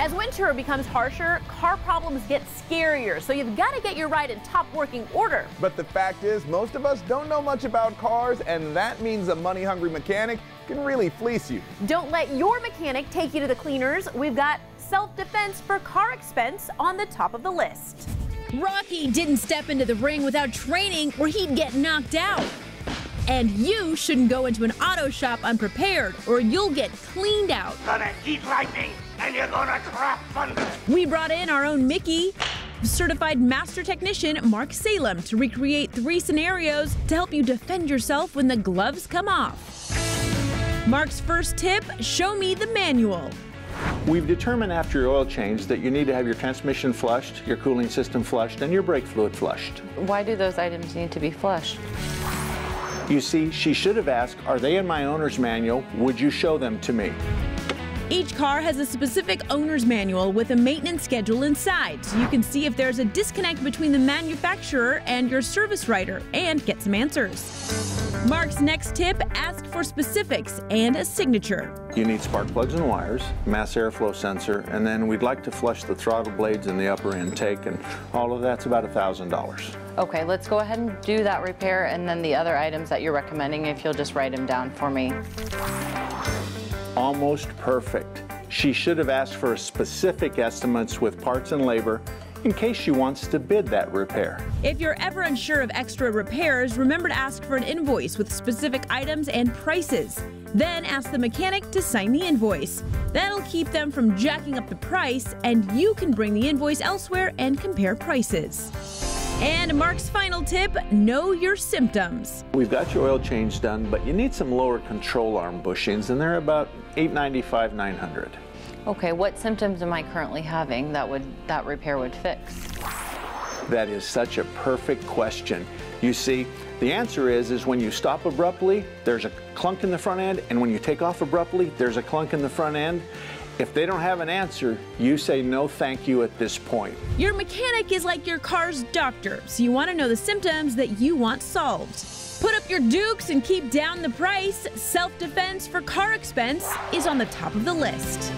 As winter becomes harsher, car problems get scarier, so you've got to get your ride in top working order. But the fact is, most of us don't know much about cars, and that means a money-hungry mechanic can really fleece you. Don't let your mechanic take you to the cleaners. We've got self-defense for car expense on the top of the list. Rocky didn't step into the ring without training or he'd get knocked out. And you shouldn't go into an auto shop unprepared or you'll get cleaned out. Gonna eat lightning and you're gonna trap thunder. We brought in our own Mickey, certified master technician Mark Salem, to recreate 3 scenarios to help you defend yourself when the gloves come off. Mark's first tip, show me the manual. We've determined after your oil change that you need to have your transmission flushed, your cooling system flushed, and your brake fluid flushed. Why do those items need to be flushed? You see, she should have asked, are they in my owner's manual? Would you show them to me? Each car has a specific owner's manual with a maintenance schedule inside, so you can see if there's a disconnect between the manufacturer and your service writer and get some answers. Mark's next tip, ask for specifics and a signature. You need spark plugs and wires, mass airflow sensor, and then we'd like to flush the throttle blades in the upper intake, and all of that's about $1,000. Okay, let's go ahead and do that repair, and then the other items that you're recommending, if you'll just write them down for me. Almost perfect. She should have asked for specific estimates with parts and labor in case she wants to bid that repair. If you're ever unsure of extra repairs, remember to ask for an invoice with specific items and prices. Then ask the mechanic to sign the invoice. That'll keep them from jacking up the price, and you can bring the invoice elsewhere and compare prices. And Mark's final tip, know your symptoms. We've got your oil change done, but you need some lower control arm bushings, and they're about $895, $900. Okay, what symptoms am I currently having that repair would fix? That is such a perfect question. You see, the answer is when you stop abruptly, there's a clunk in the front end, and when you take off abruptly, there's a clunk in the front end. If they don't have an answer, you say no thank you at this point. Your mechanic is like your car's doctor, so you want to know the symptoms that you want solved. Put up your dukes and keep down the price. Self-defense for car expense is on the top of the list.